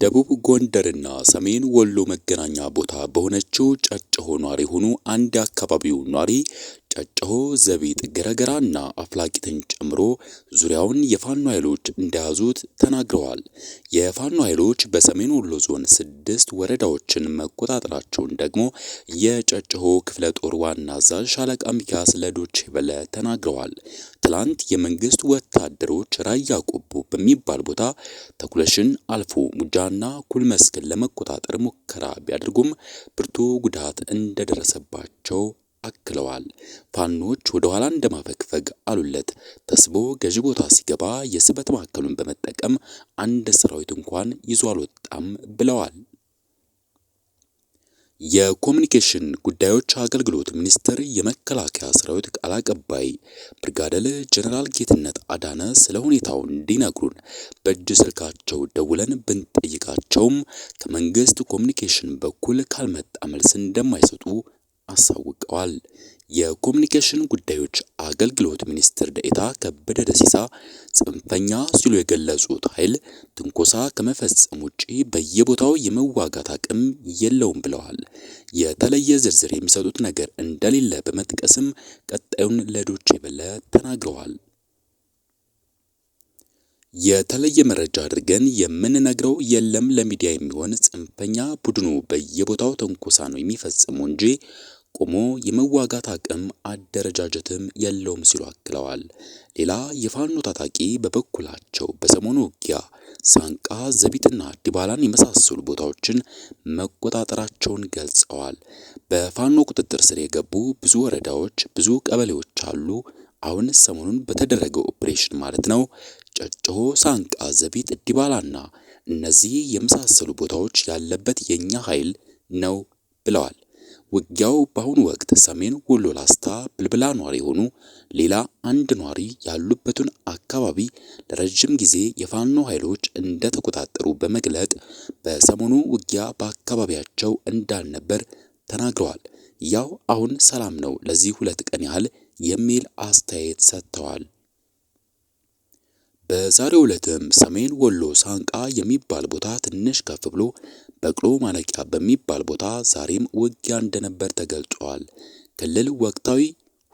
ደቡብ ጎንደርና ሰሜን ወሎ መገናኛ ቦታ በሆነችው ጨጨሆ ኗሪ የሆኑ አንድ የአካባቢው ኗሪ ጨጨሆ ዘቢጥ ገረገራና አፍላቂትን ጨምሮ ዙሪያውን የፋኖ ኃይሎች እንደያዙት ተናግረዋል። የፋኖ ኃይሎች በሰሜን ወሎ ዞን 6 ወረዳዎችን መቆጣጠራቸውን ደግሞ የጨጨሆ ክፍለ ጦር ዋና አዛዥ ሻለቃ ሚካኤል ለዶይቼ ቬለ ተናግረዋል። ትላንት የመንግስት ወታደሮች ራያ ቆቦ በሚባል ቦታ ተኩለሽን አልፎ ሙጃና ኩልመስክን ለመቆጣጠር ሙከራ ቢያደርጉም ብርቱ ጉዳት እንደደረሰባቸው አክለዋል። ፋኖች ወደ ኋላ እንደማፈግፈግ አሉለት። ተስቦ ገዢ ቦታ ሲገባ የስበት ማዕከሉን በመጠቀም አንድ ሰራዊት እንኳን ይዞ አልወጣም ብለዋል። የኮሙኒኬሽን ጉዳዮች አገልግሎት ሚኒስቴር የመከላከያ ሰራዊት ቃል አቀባይ ብርጋዴር ጄኔራል ጌትነት አዳነ ስለ ሁኔታው እንዲነግሩን በእጅ ስልካቸው ደውለን ብንጠይቃቸውም ከመንግስት ኮሙኒኬሽን በኩል ካልመጣ መልስ እንደማይሰጡ አሳውቀዋል። የኮሙኒኬሽን ጉዳዮች አገልግሎት ሚኒስትር ዴኤታ ከበደ ደሲሳ ጽንፈኛ ሲሉ የገለጹት ኃይል ትንኮሳ ከመፈጸም ውጪ በየቦታው የመዋጋት አቅም የለውም ብለዋል። የተለየ ዝርዝር የሚሰጡት ነገር እንደሌለ በመጥቀስም ቀጣዩን ለዶይቼ ቬለ ተናግረዋል። የተለየ መረጃ አድርገን የምንነግረው የለም ለሚዲያ የሚሆን ጽንፈኛ ቡድኑ በየቦታው ትንኮሳ ነው የሚፈጽመው እንጂ ቆሞ የመዋጋት አቅም አደረጃጀትም የለውም ሲሉ አክለዋል። ሌላ የፋኖ ታጣቂ በበኩላቸው በሰሞኑ ውጊያ ሳንቃ ዘቢጥና ዲባላን የመሳሰሉ ቦታዎችን መቆጣጠራቸውን ገልጸዋል። በፋኖ ቁጥጥር ስር የገቡ ብዙ ወረዳዎች፣ ብዙ ቀበሌዎች አሉ። አሁን ሰሞኑን በተደረገው ኦፕሬሽን ማለት ነው ጨጨሆ፣ ሳንቃ ዘቢጥ፣ ዲባላና እነዚህ የመሳሰሉ ቦታዎች ያለበት የኛ ኃይል ነው ብለዋል። ውጊያው በአሁኑ ወቅት ሰሜን ወሎ ላስታ ብልብላ ኗሪ የሆኑ ሌላ አንድ ኗሪ ያሉበትን አካባቢ ለረጅም ጊዜ የፋኖ ኃይሎች እንደተቆጣጠሩ በመግለጥ በሰሞኑ ውጊያ በአካባቢያቸው እንዳልነበር ተናግረዋል። ያው አሁን ሰላም ነው ለዚህ 2 ቀን ያህል የሚል አስተያየት ሰጥተዋል። በዛሬው ዕለትም ሰሜን ወሎ ሳንቃ የሚባል ቦታ ትንሽ ከፍ ብሎ በቅሎ ማነቂያ በሚባል ቦታ ዛሬም ውጊያ እንደነበር ተገልጿል። ክልል ወቅታዊ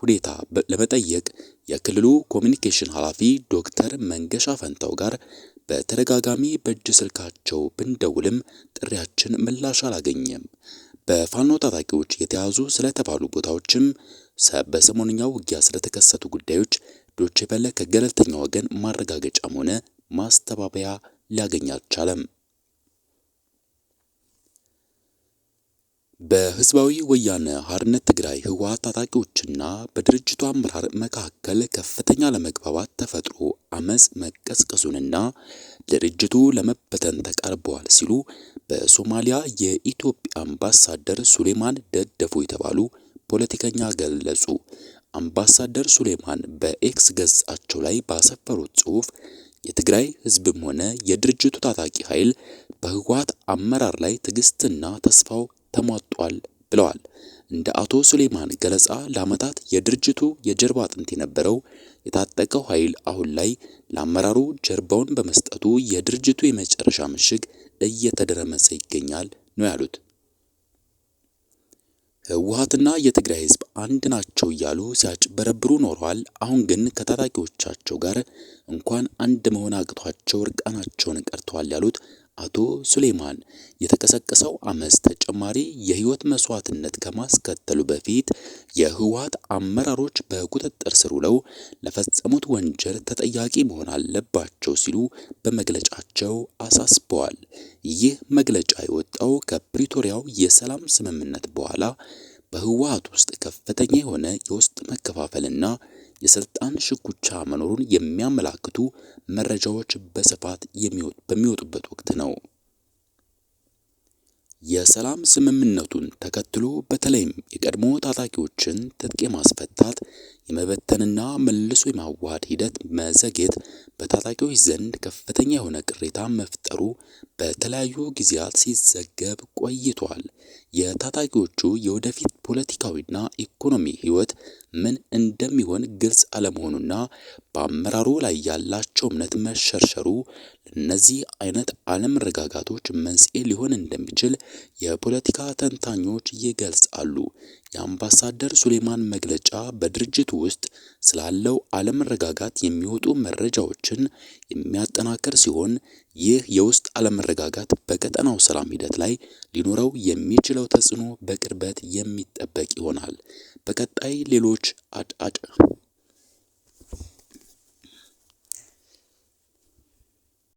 ሁኔታ ለመጠየቅ የክልሉ ኮሙኒኬሽን ኃላፊ ዶክተር መንገሻ ፈንታው ጋር በተደጋጋሚ በእጅ ስልካቸው ብንደውልም ጥሪያችን ምላሽ አላገኘም። በፋኖ ታጣቂዎች የተያዙ ስለተባሉ ቦታዎችም በሰሞንኛው ውጊያ ስለተከሰቱ ጉዳዮች ዶይቼ ቬለ ከገለልተኛ ወገን ማረጋገጫም ሆነ ማስተባበያ ሊያገኝ አልቻለም። በህዝባዊ ወያነ ሓርነት ትግራይ ህወሓት ታጣቂዎችና በድርጅቱ አመራር መካከል ከፍተኛ ለመግባባት ተፈጥሮ አመጽ መቀስቀሱንና ድርጅቱ ለመበተን ተቃርበዋል ሲሉ በሶማሊያ የኢትዮጵያ አምባሳደር ሱሌማን ደደፎ የተባሉ ፖለቲከኛ ገለጹ። አምባሳደር ሱሌማን በኤክስ ገጻቸው ላይ ባሰፈሩት ጽሑፍ የትግራይ ህዝብም ሆነ የድርጅቱ ታጣቂ ኃይል በህወሓት አመራር ላይ ትዕግስትና ተስፋው ተሟጧል ብለዋል። እንደ አቶ ሱሌማን ገለጻ ለዓመታት የድርጅቱ የጀርባ አጥንት የነበረው የታጠቀው ኃይል አሁን ላይ ለአመራሩ ጀርባውን በመስጠቱ የድርጅቱ የመጨረሻ ምሽግ እየተደረመሰ ይገኛል ነው ያሉት። ህወሓትና የትግራይ ህዝብ አንድ ናቸው እያሉ ሲያጭበረብሩ ኖረዋል። አሁን ግን ከታጣቂዎቻቸው ጋር እንኳን አንድ መሆን አቅቷቸው እርቃናቸውን ቀርተዋል ያሉት አቶ ሱሌማን የተቀሰቀሰው አመጽ ተጨማሪ የህይወት መስዋዕትነት ከማስከተሉ በፊት የህወሓት አመራሮች በቁጥጥር ስር ውለው ለፈጸሙት ወንጀል ተጠያቂ መሆን አለባቸው ሲሉ በመግለጫቸው አሳስበዋል። ይህ መግለጫ የወጣው ከፕሪቶሪያው የሰላም ስምምነት በኋላ በህወሓት ውስጥ ከፍተኛ የሆነ የውስጥ መከፋፈልና የስልጣን ሽኩቻ መኖሩን የሚያመላክቱ መረጃዎች በስፋት በሚወጡበት ወቅት ነው። የሰላም ስምምነቱን ተከትሎ በተለይም የቀድሞ ታጣቂዎችን ትጥቅ የማስፈታት የመበተንና መልሶ የማዋሃድ ሂደት መዘግየት በታጣቂዎች ዘንድ ከፍተኛ የሆነ ቅሬታ መፍጠሩ በተለያዩ ጊዜያት ሲዘገብ ቆይቷል። የታጣቂዎቹ የወደፊት ፖለቲካዊና ኢኮኖሚ ሕይወት ምን እንደሚሆን ግልጽ አለመሆኑና በአመራሩ ላይ ያላቸው እምነት መሸርሸሩ ለእነዚህ አይነት አለመረጋጋቶች መንስኤ ሊሆን እንደሚችል የፖለቲካ ተንታኞች ይገልጻሉ። የአምባሳደር ሱሌማን መግለጫ በድርጅቱ ውስጥ ስላለው አለመረጋጋት የሚወጡ መረጃዎችን የሚያጠናክር ሲሆን፣ ይህ የውስጥ አለመረጋጋት በቀጠናው ሰላም ሂደት ላይ ሊኖረው የሚችለው ተጽዕኖ በቅርበት የሚጠበቅ ይሆናል። በቀጣይ ሌሎች